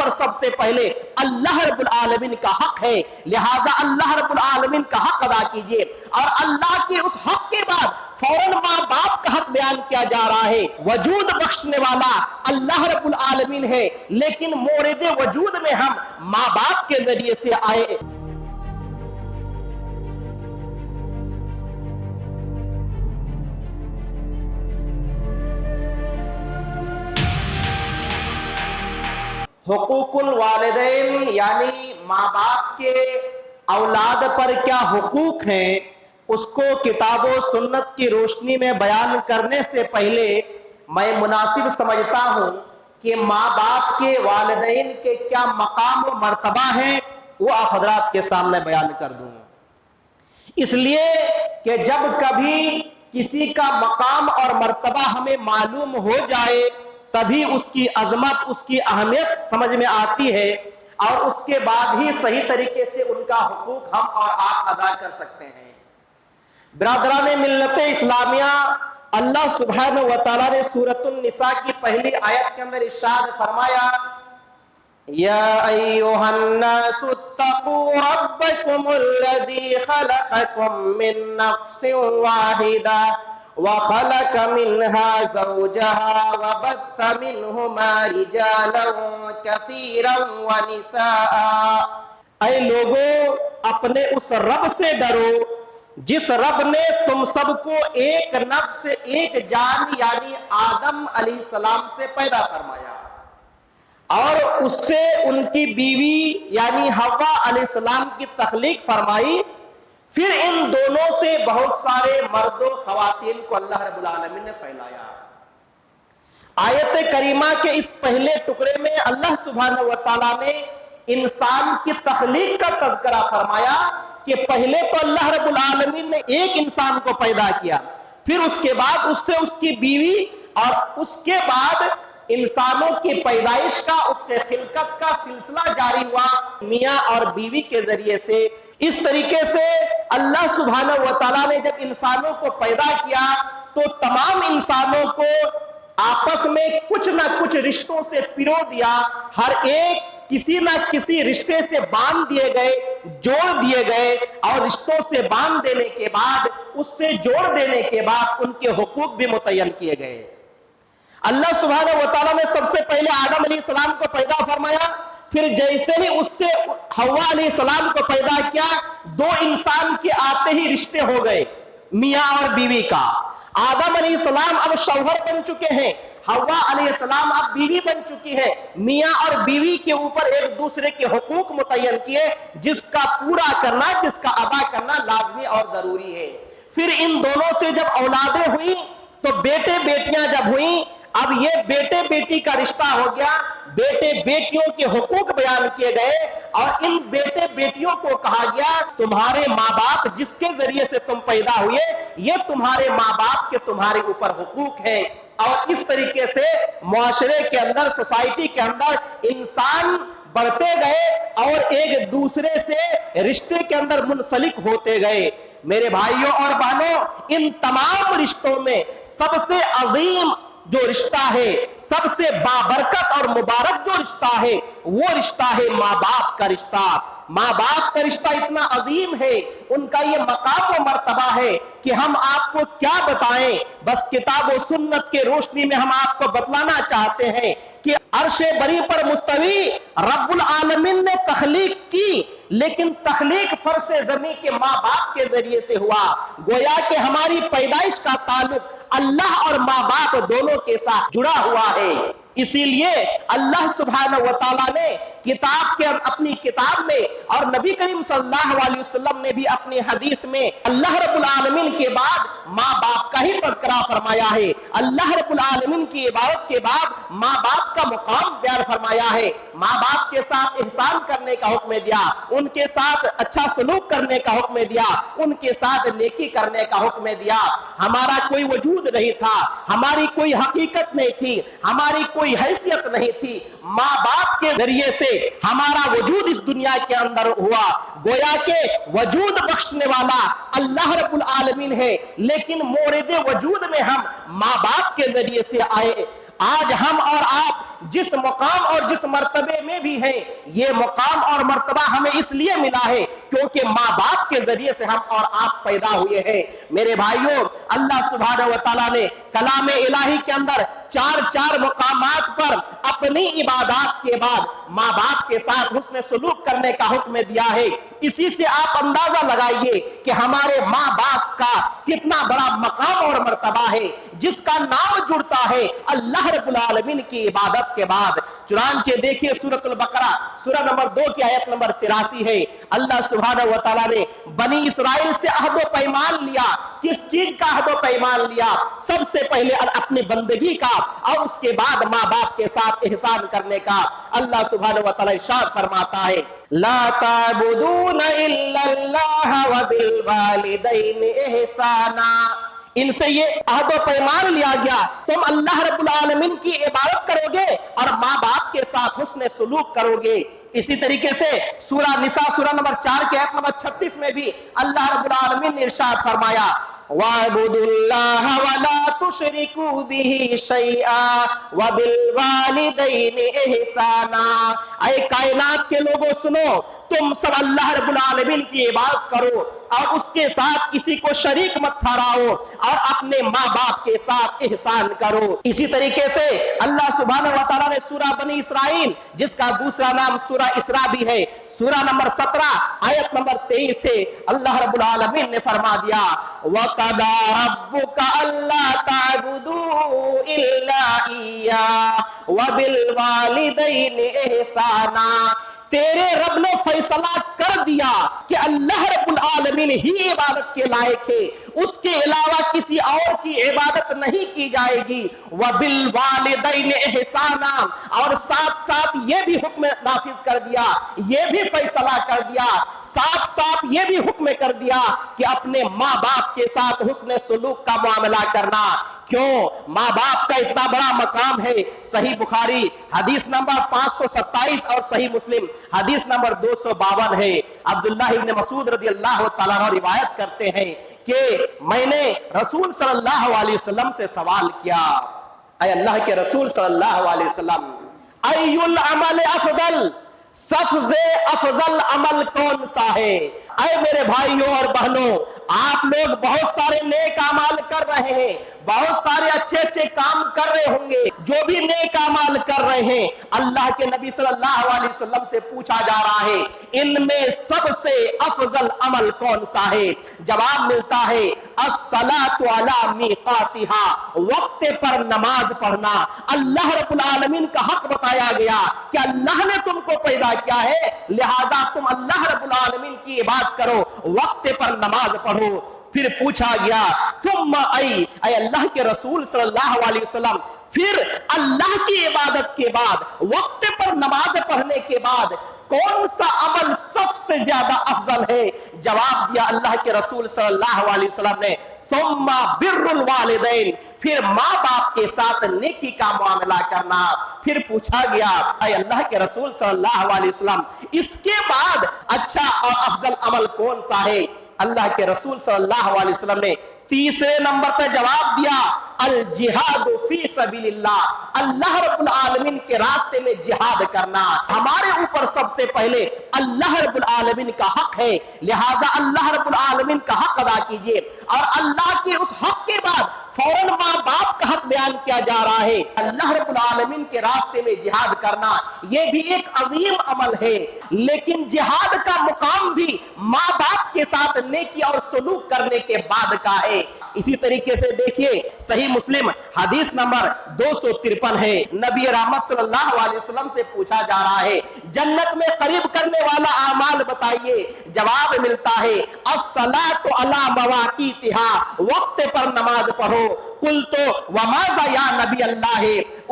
پر سب سے پہلے اللہ رب العالمین کا حق ہے، لہذا اللہ رب العالمین کا حق ادا کیجئے، اور اللہ کے اس حق کے بعد فوراً ماں باپ کا حق بیان کیا جا رہا ہے۔ وجود بخشنے والا اللہ رب العالمین ہے، لیکن مورد وجود میں ہم ماں باپ کے ذریعے سے آئے۔ حقوق الوالدین یعنی ماں باپ کے اولاد پر کیا حقوق ہیں، اس کو کتاب و سنت کی روشنی میں بیان کرنے سے پہلے میں مناسب سمجھتا ہوں کہ ماں باپ کے والدین کے کیا مقام و مرتبہ ہیں وہ آپ حضرات کے سامنے بیان کر دوں، اس لیے کہ جب کبھی کسی کا مقام اور مرتبہ ہمیں معلوم ہو جائے تبھی اس کی عظمت، اس کی اہمیت سمجھ میں آتی ہے، اور اس کے بعد ہی صحیح طریقے سے ان کا حقوق ہم اور آپ ادا کر سکتے ہیں۔ برادران ملت اسلامیہ، اللہ سبحانہ وتعالی نے سورۃ النساء کی پہلی آیت کے اندر ارشاد فرمایا، یا ایھا الناس اتقوا ربکم الذی خلقکم من نفس واحدہ وخلق منها زوجها وبث منهما رجالا كثيرا ونساء۔ اے لوگوں، اپنے اس رب سے ڈرو جس رب نے تم سب کو ایک نفس، ایک جان یعنی آدم علیہ السلام سے پیدا فرمایا، اور اس سے ان کی بیوی یعنی حوا علیہ السلام کی تخلیق فرمائی، پھر ان دونوں سے بہت سارے مرد و خواتین کو اللہ رب العالمین نے پھیلایا۔ آیت کریمہ کے اس پہلے ٹکڑے میں اللہ سبحانہ وتعالی نے انسان کی تخلیق کا تذکرہ فرمایا کہ پہلے تو اللہ رب العالمین نے ایک انسان کو پیدا کیا، پھر اس کے بعد اس سے اس کی بیوی، اور اس کے بعد انسانوں کی پیدائش کا، اس کے خلقت کا سلسلہ جاری ہوا میاں اور بیوی کے ذریعے سے۔ اس طریقے سے اللہ سبحانہ وتعالی نے جب انسانوں کو پیدا کیا تو تمام انسانوں کو آپس میں کچھ نہ کچھ رشتوں سے پرو دیا، ہر ایک کسی نہ کسی رشتے سے باندھ دیے گئے، جوڑ دیے گئے، اور رشتوں سے باندھ دینے کے بعد، اس سے جوڑ دینے کے بعد ان کے حقوق بھی متعین کیے گئے۔ اللہ سبحانہ وتعالی نے سب سے پہلے آدم علیہ السلام کو پیدا فرمایا، پھر جیسے ہی اس سے حوا علیہ السلام کو پیدا کیا، دو انسان کے آتے ہی رشتے ہو گئے میاں اور بیوی کا۔ آدم علیہ السلام اب شوہر بن چکے ہیں، حوا علیہ السلام اب بیوی بن چکی ہے۔ میاں اور بیوی کے اوپر ایک دوسرے کے حقوق متعین کیے جس کا پورا کرنا، جس کا ادا کرنا لازمی اور ضروری ہے۔ پھر ان دونوں سے جب اولادیں ہوئی تو بیٹے بیٹیاں جب ہوئیں، اب یہ بیٹے بیٹی کا رشتہ ہو گیا، بیٹے بیٹیوں کے حقوق بیان کیے گئے، اور ان بیٹے بیٹیوں کو کہا گیا تمہارے ماں باپ جس کے ذریعے سے تم پیدا ہوئے، یہ تمہارے ماں باپ کے تمہارے اوپر حقوق ہیں۔ اور اس طریقے سے معاشرے کے اندر، سوسائٹی کے اندر انسان بڑھتے گئے اور ایک دوسرے سے رشتے کے اندر منسلک ہوتے گئے۔ میرے بھائیوں اور بہنوں، ان تمام رشتوں میں سب سے عظیم جو رشتہ ہے، سب سے بابرکت اور مبارک جو رشتہ ہے، وہ رشتہ ہے ماں باپ کا رشتہ۔ ماں باپ کا رشتہ اتنا عظیم ہے، ان کا یہ مقام و مرتبہ ہے کہ ہم آپ کو کیا بتائیں، بس کتاب و سنت کے روشنی میں ہم آپ کو بتلانا چاہتے ہیں کہ عرش بری پر مستوی رب العالمین نے تخلیق کی، لیکن تخلیق فرش زمین کے ماں باپ کے ذریعے سے ہوا۔ گویا کہ ہماری پیدائش کا تعلق اللہ اور ماں باپ دونوں کے ساتھ جڑا ہوا ہے۔ اسی لیے اللہ سبحانہ وتعالی نے کتاب کے اپنی کتاب میں، اور نبی کریم صلی اللہ علیہ وسلم نے بھی اپنی حدیث میں اللہ رب العالمین کے بعد ماں باپ کا ہی تذکرہ فرمایا ہے۔ اللہ رب العالمین کی عبادت کے بعد ماں باپ کا مقام بیان فرمایا ہے۔ ماں باپ کے ساتھ احسان کرنے کا حکم دیا، ان کے ساتھ اچھا سلوک کرنے کا حکم دیا، ان کے ساتھ نیکی کرنے کا حکم دیا۔ ہمارا کوئی وجود نہیں تھا، ہماری کوئی حقیقت نہیں تھی، ہماری کوئی حیثیت نہیں تھی، ماں باپ کے ذریعے سے ہمارا وجود اس دنیا کے اندر ہوا۔ گویا کہ وجود بخشنے والا اللہ رب العالمین ہے، لیکن مورد وجود میں ہم ماں باپ کے ذریعے سے آئے۔ आज हम और आप जिस मुकाम और जिस मर्तबे में भी हैं, ये मुकाम और मर्तबा हमें इसलिए मिला है क्योंकि माँ बाप के जरिए से हम और आप पैदा हुए हैं। मेरे भाइयों, अल्लाह सुब्हानहू व तआला ने कलाम इलाही के अंदर चार मुकामात पर अपनी इबादत के बाद माँ बाप के साथ हुस्न सलूक करने का हुक्म दिया है। इसी से आप अंदाजा लगाइए कि हमारे माँ बाप का कितना बड़ा मकाम और मर्तबा है, जिसका नाम जुड़ता है अल्लाह रब्बुल आलमीन की इबादत के बाद। चुनांचे देखिए सूरतुल बकरा सूरह नंबर 2 की आयत नंबर 83 है। अल्लाह सुब्हानहू व तआला ने बनी इसराइल से अहद पैमान लिया। किस चीज का अहद पैमान लिया? सबसे पहले अपनी बंदगी का और उसके बाद माँ बाप के साथ एहसान करने का। अल्लाह सुब्हानहू व तआला इरशाद फरमाता है, ला ताबुदून इल्लल्लाह व बिल वालिदैन एहसाना। इनसे ये अहद पैमान लिया गया, तुम अल्लाह रब्बुल आलमीन की इबादत करोगे और माँ बाप के साथ हुस्न सलूक करोगे। इसी तरीके से सूरह निसा सूरह नंबर 4 के आयत नंबर 36 में भी अल्लाह रब्बुल आलमीन ने इरशाद फरमाया, वाबुदुल्लाह वला तुशरिकू बिही शैआ व बिल वालिदैनि एहसाना। ऐ कायनात के लोगों सुनो, तुम सब अल्लाह रब्बुल आलमीन की इबादत करो और उसके साथ किसी को शरीक मत ठहराओ और अपने माँ बाप के साथ एहसान करो। इसी तरीके से अल्लाह सुब्हानहू व तआला ने सूरह बनी इसराइल, जिसका दूसरा नाम सूरह इसरा भी है, सूरह नंबर 17 आयत नंबर 23 से अल्लाह रब्बुल आलमीन ने फरमा दिया, वक़दा रब्बुका अल्ला ताबुदू इल्ला इय्या व बिल वालिदैनि एहसाना। तेरे रब ने फैसला कर दिया कि अल्लाह रब्बुल आलमीन ही इबादत के लायक है, उसके अलावा किसी और की इबादत नहीं की जाएगी। व बिल वालिदैन एहसाना, और साथ साथ ये भी हुक्म नाफिज कर दिया, ये भी फैसला कर दिया, साथ साथ ये भी हुक्म कर दिया कि अपने माँ बाप के साथ हुस्न सलूक का मामला करना। क्यों? माँ बाप का इतना बड़ा मकाम है। सही बुखारी हदीस नंबर 527 और सही मुस्लिम हदीस नंबर 252 है। अब्दुल्लाह इब्न मसूद रदियल्लाहु ताला अन्हु रिवायत करते हैं कि मैंने रसूल सल्लल्लाहु अलैहि वसल्लम से सवाल किया, ऐ अल्लाह के रसूल सल्लल्लाहु अलैहि वसल्लम, अय्युल अमल अफदल, सबसे अफजल अमल कौन सा है? ऐ मेरे भाइयों और बहनों, आप लोग बहुत सारे नेक अमाल कर रहे हैं, बहुत सारे अच्छे अच्छे काम कर रहे होंगे। जो भी नेक अमाल कर रहे हैं, अल्लाह के नबी सल्लल्लाहु अलैहि वसल्लम से पूछा जा रहा है, इनमें सबसे अफजल अमल कौन सा है? जवाब मिलता है, अस्सलातु अला मीकातिहा, वक्त पर नमाज पढ़ना। अल्लाह रब्बुल आलमीन का हक बताया गया कि अल्लाह ने तुमको पैदा किया है, लिहाजा तुम अल्लाह रब्बुल आलमीन की इबादत करो, वक्त पर नमाज पढ़ो। फिर पूछा गया, सुम्मा आई, अल्लाह के रसूल सल्लल्लाहु अलैहि वसल्लम, फिर अल्लाह की इबादत के बाद, वक्त पर नमाज पढ़ने के बाद कौन सा अमल सबसे ज्यादा अफजल है? जवाब दिया अल्लाह के रसूल सल्लल्लाहु अलैहि वसल्लम ने, सुम्मा बिर्रुल वालिदैन, फिर माँ बाप के साथ नेकी का मामला करना। फिर पूछा गया, ऐ अल्लाह के रसूल सल्लल्लाहु अलैहि वसल्लम, इसके बाद अच्छा और अफजल अमल कौन सा है? अल्लाह के रसूल सल्लल्लाहु अलैहि वसल्लम ने तीसरे नंबर पर जवाब दिया, अल जिहाद फी सबीलिल्लाह, अल्लाह रब्बुल आलमीन के रास्ते में जिहाद करना। हमारे ऊपर सबसे पहले अल्लाह रब्बुल आलमीन का हक है, लिहाजा अल्लाह रब्बुल आलमीन का हक अदा कीजिए। और अल्लाह के उस हक के बाद फौरन माँ बाप का हक बयान किया जा रहा है। अल्लाह रब्बुल आलमीन के रास्ते में जिहाद करना, यह भी एक अजीम अमल है, लेकिन जिहाद का मुकाम भी माँ बाप के साथ नेकी और सलूक करने के बाद का है। इसी तरीके से देखिए, सही मुस्लिम हदीस नंबर 253 है। नबी रहमत सल्लल्लाहु अलैहि वसल्लम से पूछा जा रहा है, जन्नत में करीब करने वाला अमाल बताइए। जवाब मिलता है, अस्सलातु अला मवाक़ीतिहा, वक्त पर नमाज पढ़ो। कुल तो वमाज़ा या नबी अल्लाह,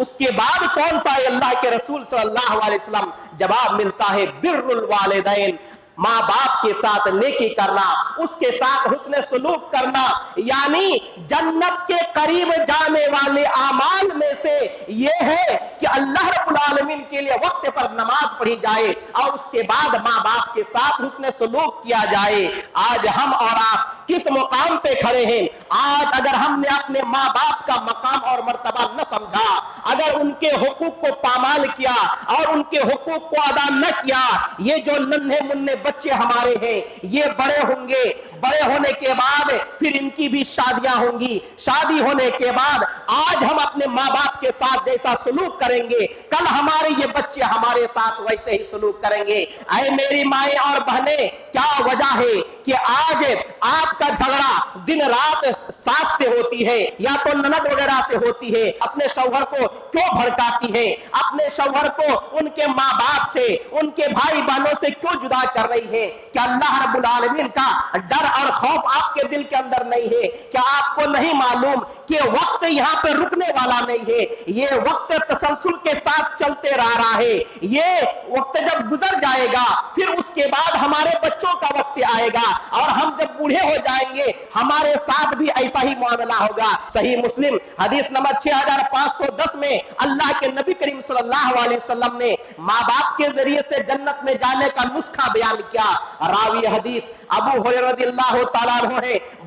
उसके बाद कौन सा है अल्लाह के रसूल सल्लल्लाहु अलैहि वसल्लम? जवाब मिलता है, बिर्रुल वालिदैन, माँ बाप के साथ नेकी करना, उसके साथ हुस्न सलूक करना। यानी जन्नत के करीब जाने वाले आमाल में से ये है कि अल्लाह रब्बुल आलमीन के लिए वक्त पर नमाज पढ़ी जाए और उसके बाद माँ बाप के साथ हुस्न सलूक किया जाए। आज हम और आप किस मुकाम पे खड़े हैं। आज अगर हमने अपने माँ बाप का मकाम और मर्तबा न समझा, अगर उनके हुकूक को पामाल किया और उनके हुकूक को अदा न किया, ये जो नन्हे मुन्ने बच्चे हमारे हैं ये बड़े होंगे, बड़े होने के बाद फिर इनकी भी शादियां होंगी, शादी होने के बाद आज हम अपने माँ बाप के साथ जैसा सलूक करेंगे, कल हमारे ये बच्चे हमारे साथ वैसे ही सलूक करेंगे। ऐ मेरी माएं और बहनें, क्या वजह है कि आज आपका झगड़ा दिन रात सास से होती है या तो ननद वगैरह से होती है, अपने शौहर को क्यों भड़काती है, अपने शौहर को उनके माँ बाप से, उनके भाई बहनों से क्यों जुदा कर रही है? क्या अल्लाह रब्बुल आलमीन का डर और खौफ आपके दिल के अंदर नहीं है? क्या आपको नहीं मालूम कि वक्त यहाँ पे रुकने वाला नहीं है, ये वक्त तसलसल के साथ चलते रह रहा है। ये वक्त जब गुजर जाएगा फिर उसके बाद हमारे बच्चों का वक्त आएगा और हम जब बूढ़े हो जाएंगे हमारे साथ भी ऐसा ही मामला होगा। सही मुस्लिम हदीस नंबर 6510 में अल्लाह के नबी करीम सल्लल्लाहु अलैहि वसल्लम ने माँ बाप के जरिए से जन्नत में जाने का नुस्खा बयान किया। रावी हदीस अबू हुरैरा रज़ियल्लाहु ताला अन्हु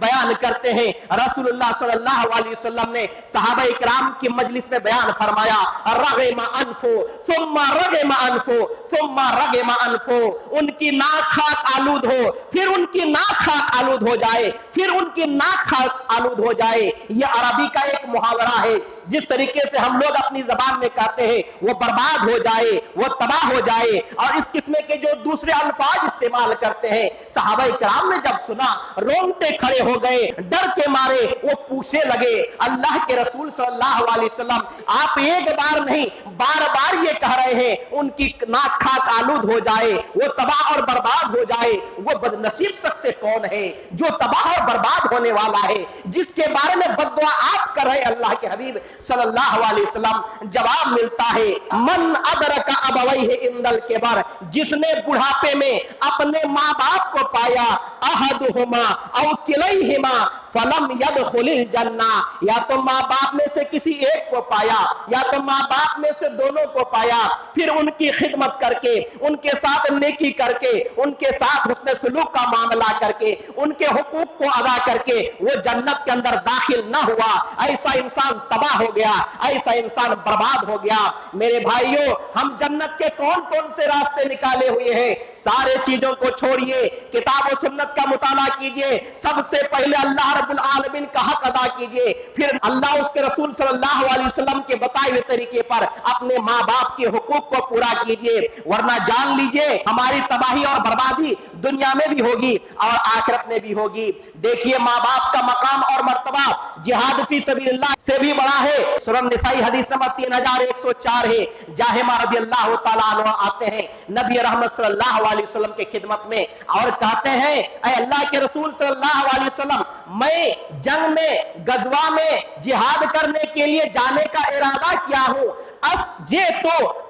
बयान करते हैं, रसूलुल्लाह सल्लल्लाहु अलैहि वसल्लम ने सहाबा इकराम की मजलिस में बयान फरमाया, रग़िमा अनफु सुम्मा रग़िमा अनफु सुम्मा रग़िमा अनफु, उनकी नाक खाक आलूद हो, फिर उनकी नाक खाक आलूद हो जाए, फिर उनकी नाक खाक आलूद हो जाए। यह अरबी का एक मुहावरा है। जिस तरीके से हम लोग अपनी जबान में कहते हैं वो बर्बाद हो जाए, वो तबाह हो जाए, और इस किस्म के जो दूसरे अल्फाज इस्तेमाल करते हैं, सहाबा इकराम ने जब सुना रोंगटे खड़े हो गए, डर के मारे वो पूछने लगे, अल्लाह के रसूल सल्लल्लाहु अलैहि वसल्लम आप एक बार नहीं बार बार ये कह रहे हैं उनकी नाक खाक आलूद हो जाए, वो तबाह और बर्बाद हो जाए। वो बदनसीब शख्स कौन है जो तबाह और बर्बाद होने वाला है, जिसके बारे में बद्दुआ आप कर रहे हैं अल्लाह के हबीब सल्लल्लाहु अलैहि वसल्लम? जवाब मिलता है, मन अदरका अबवैहि इंदल किबर, जिसने बुढ़ापे में अपने माँ बाप को पाया, अहदुहुमा औ किलैहिमा फलम यदखुलिल जन्ना, या तो माँ बाप में से किसी एक को पाया या तो माँ बाप में से दोनों को पाया, फिर उनकी खिदमत करके, उनके साथ नेकी करके, उनके साथ हुस्न सलूक का मामला करके, उनके हुकूक को अदा करके वो जन्नत के अंदर दाखिल ना हुआ, ऐसा इंसान तबाह हो गया, ऐसा इंसान बर्बाद हो गया। मेरे भाइयों, हम जन्नत के कौन कौन से रास्ते निकाले हुए हैं? सारे चीजों को छोड़िए, किताब और सुन्नत का मुताला कीजिए, सबसे पहले अल्लाह रब्बुल आलमीन का हक अदा कीजिए, फिर अल्लाह उसके रसूल सल्लल्लाहु अलैहि वसल्लम के बताए हुए तरीके पर अपने माँ बाप के हुकूक को पूरा कीजिए, वरना जान लीजिए हमारी तबाही और बर्बादी दुनिया में भी होगी और आखिरत में भी होगी। देखिए, माँ बाप का मकाम और मर्तबा जिहाद फी सबीलिल्लाह से भी बड़ा है। सूरह निसाई हदीस नंबर 3104 है। जाहिमा रज़ियल्लाहु ताला अन्हा आते हैं नबी रहमत सल्लल्लाहु अलैहि वसल्लम की खिदमत में और कहते हैं, ऐ अल्लाह के रसूल सल्लल्लाहु अलैहि वसल्लम, मैं जंग में, गजवा में जिहाद करने के लिए जाने का इरादा किया हूं,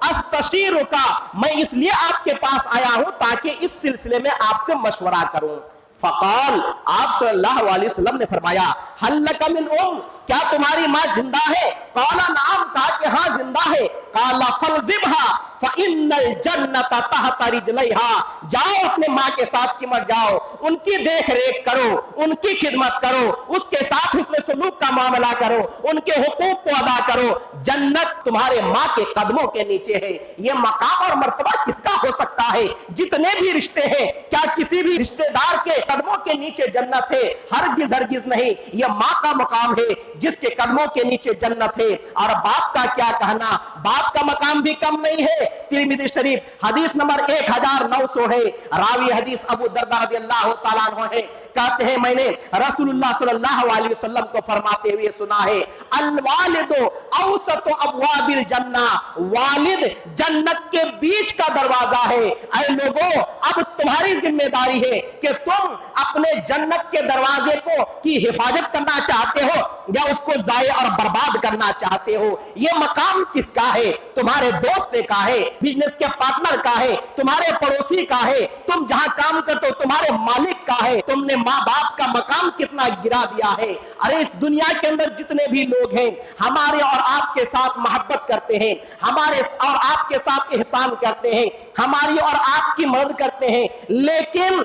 अस्तशीरु का, मैं इसलिए आपके पास आया हूं ताकि इस सिलसिले में आपसे मशवरा करूं। फकाल, आप सल्लल्लाहु अलैहि वसल्लम ने फरमाया, हल लका मिन उम, क्या तुम्हारी माँ जिंदा है? काला नाम, कहा कि हाँ जिंदा है। काला फलजिबहा फइन्नल जन्नता तहता रिजलैहा, जाओ अपने माँ के साथ चिमट जाओ, उनकी देख रेख करो, उनकी खिदमत करो, उसके साथ उसने सलूक का मामला करो, उनके हुकूक को अदा करो, जन्नत तुम्हारे माँ के कदमों के नीचे है। ये मकाम और मर्तबा किसका हो सकता है? जितने भी रिश्ते हैं, क्या किसी भी रिश्तेदार के कदमों के नीचे जन्नत है? हरगिज हरगिज नहीं। यह माँ का मकाम है जिसके कदमों के नीचे जन्नत है। और बाप का क्या कहना, बाप का मकाम भी कम नहीं है। तिरमिज़ी शरीफ हदीस नंबर 1900 है। रावी हदीस अबू दरदा रज़ियल्लाहु ताला अन्हु है, कहते हैं मैंने रसूलुल्लाह सल्लल्लाहु अलैहि वसल्लम को फरमाते हुए सुना है, अल वालिदु औसतु अबवाबिल जन्ना, वालिद जन्नत के बीच का दरवाजा है। ऐ लोगों, अब तुम्हारी जिम्मेदारी है कि तुम अपने जन्नत के दरवाजे को की हिफाजत करना चाहते हो या उसको जाये और बर्बाद करना चाहते हो। ये मकाम किसका है? तुम्हारे दोस्त का है, बिजनेस के पार्टनर का है, तुम्हारे पड़ोसी का है, तुम जहां काम करते हो तुम्हारे मालिक का है। तुमने माँ बाप का मकाम कितना गिरा दिया है। अरे इस दुनिया के अंदर जितने भी लोग हैं हमारे और आपके साथ मोहब्बत करते हैं, हमारे और आपके साथ एहसान करते हैं, हमारी और आपकी मदद करते हैं, लेकिन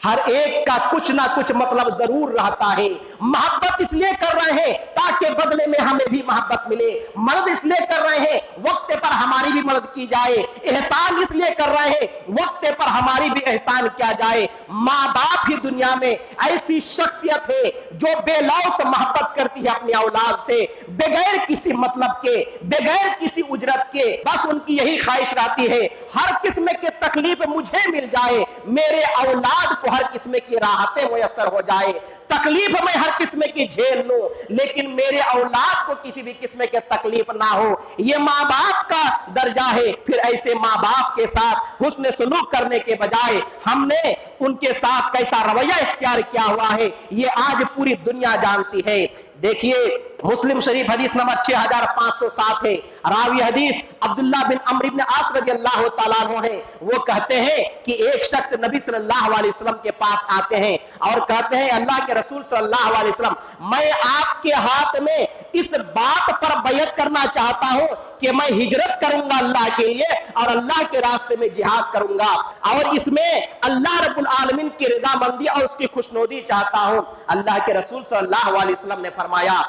हर एक का कुछ ना कुछ मतलब जरूर रहता है। मोहब्बत इसलिए कर रहे हैं ताकि बदले में हमें भी मोहब्बत मिले, मदद इसलिए कर रहे हैं वक्त पर हमारी भी मदद की जाए, एहसान इसलिए कर रहे हैं वक्त पर हमारी भी एहसान किया जाए। माँ बाप ही दुनिया में ऐसी शख्सियत है जो बेलौस मोहब्बत करती है अपनी औलाद से, बगैर किसी मतलब के, बगैर किसी उजरत के। बस उनकी यही ख्वाहिश रहती है हर किस्म के तकलीफ मुझे मिल जाए, मेरे औलाद को हर किस्म की राहतें मुयस्सर हो जाए, तकलीफ में हर किस्म की झेल लूं लेकिन मेरे औलाद को किसी भी किस्म के तकलीफ ना हो। ये माँ बाप का दर्जा है। फिर ऐसे माँ बाप के साथ हुस्न सलूक करने के बजाय हमने उनके साथ कैसा रवैया इख्तियार किया हुआ है ये आज पूरी दुनिया जानती है। देखिए मुस्लिम शरीफ हदीस नंबर 6507 है। रावी हदीस अब्दुल्लाह बिन अम्र इब्न आस रज़ियल्लाहु ताला अन्हु है। वो कहते हैं कि एक शख्स नबी सल्लल्लाहु अलैहि वसल्लम के पास आते हैं और कहते हैं अल्लाह के रसूल सल्लल्लाहु अलैहि वसल्लम, मैं आपके हाथ में इस बात पर बैयत करना चाहता हूं कि मैं हिजरत करूंगा अल्लाह के लिए और अल्लाह के रास्ते में जिहाद करूंगा और इसमें अल्लाह रब्बुल आलमीन की रज़ामंदी और उसकी खुशनुदी चाहता हूं। अल्लाह के रसूल सल्लल्लाहु अलैहि वसल्लम ने फरमाया,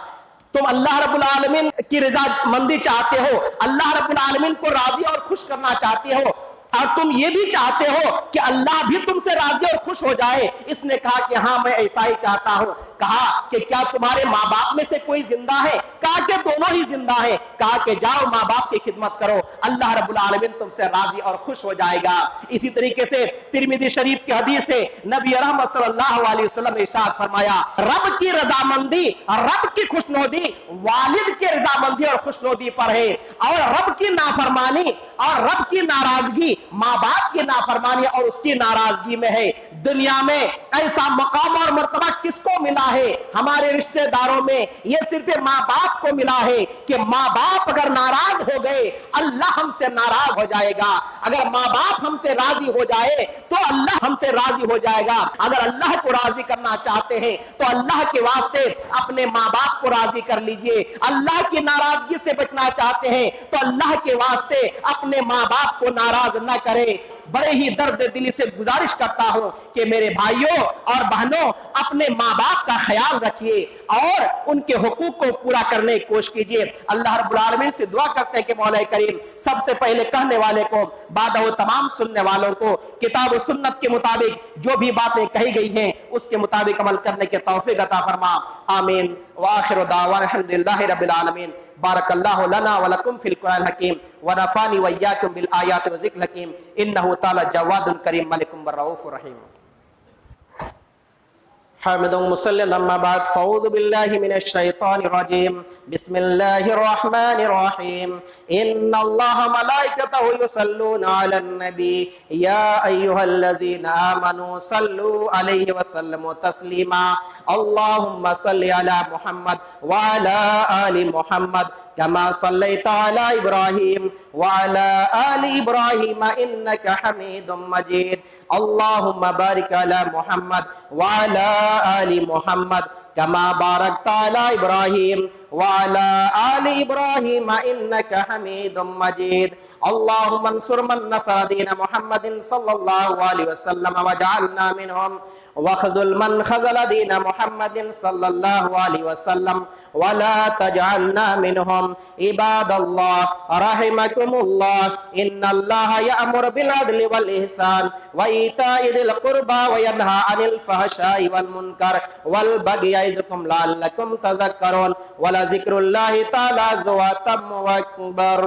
तुम अल्लाह रब्बुल आलमीन की रज़ामंदी चाहते हो, अल्लाह रब्बुल आलमीन को राजी और खुश करना चाहते हो और तुम ये भी चाहते हो कि अल्लाह भी तुमसे राजी और खुश हो जाए। इसने कहा कि हाँ मैं ऐसा ही चाहता हूं। कहा कि क्या तुम्हारे माँ बाप में से कोई जिंदा है? कहा कि दोनों ही जिंदा है। कहा कि जाओ माँ बाप की खिदमत करो, अल्लाह रब्बुल आलमीन तुमसे राजी और खुश हो जाएगा। इसी तरीके से तिरमिज़ी शरीफ की हदीस है, नबी रहमत सल्लल्लाहु अलैहि वसल्लम ने इरशाद फरमाया, रब की रज़ामंदी और रब की खुशनुदी वालिद की रज़ामंदी और खुशनुदी पर है और रब की नाफरमानी और रब की नाराजगी माँ बाप की नाफरमानी और उसकी नाराजगी में है। दुनिया में ऐसा मकाम और मर्तबा किसको मिला है? हमारे रिश्तेदारों में ये सिर्फ माँ बाप को मिला है कि माँ बाप अगर नाराज हो गए अल्लाह हमसे नाराज हो जाएगा, अगर माँ बाप हमसे राजी हो जाए तो अल्लाह हमसे राजी हो जाएगा। अगर अल्लाह को राजी करना चाहते हैं तो अल्लाह के वास्ते अपने माँ बाप को राजी कर लीजिए, अल्लाह की नाराजगी से बचना चाहते हैं तो अल्लाह के वास्ते अपने माँ बाप को नाराज न करें। बड़े ही दर्द दिली से गुजारिश करता हूं कि मेरे भाइयों और बहनों अपने माँ बाप का ख्याल रखिए और उनके हुकूक को पूरा करने की कोशिश कीजिए। अल्लाह रब्बुल आलमीन से दुआ करते हैं कि मौला करीम सबसे पहले कहने वाले को बाद तमाम सुनने वालों को किताब और सुन्नत के मुताबिक जो भी बातें कही गई हैं उसके मुताबिक अमल करने के तौफीक अता फरमा। आमीन व आखिरु दावाना अल्हम्दुलिल्लाहि रब्बिल आलमीन। बारकल्लाहु लना व लकुम फिल कुरानिल हकीम व नफ़ानी व इय्याकुम बिल आयाति व ज़िक्रिल हकीम इन्नहु तआला जवादुन करीम मलिकुम व रऊफुर रहीम। हामिदुन मुसल्लिन अम्मा बाद फ़अऊज़ु बिल्लाहि मिनश शैतानिर रजीम बिस्मिल्लाहिर रहमानिर रहीम इन्नल्लाहा मलाइकतहु युसल्लूना अलन नबी या अय्युहल्लज़ीना आमनू सल्लू अलैहि व सल्लिमू तस्लीमा अल्लाहुम्मा सल्लि अला मुहम्मद व अला आलि मुहम्मद कमा सल्लैता अला इब्राहीम व अला आलि इब्राहीम इन्नका हमीदुम मजीद अल्लाहुम्मा बारिक अला मुहम्मद व अला आलि मुहम्मद कमा बारकता अला इब्राहीम व अला आलि इब्राहीम इन्नका हमीदुम मजीद अल्लाहुम्मा अंसुर मन नसर दीन मुहम्मदिन सल्लल्लाहु अलैहि वसल्लम वजअलना मिनहुम वखज़ुल मन खज़ल दीन मुहम्मदिन सल्लल्लाहु अलैहि वसल्लम वला तजअलना मिनहुम इबादल्लाह रहमकुमुल्लाह इन्नल्लाहा यअमुरु बिल अदलि वल इहसान व ईताइ दिल कुर्बा व यनहा अनिल फहशाइ वल मुनकर वल बगि यइज़ुकुम लअल्लकुम तज़क्करून व लज़िक्रुल्लाहि तआला अज़्ज़ व अतम व अकबर।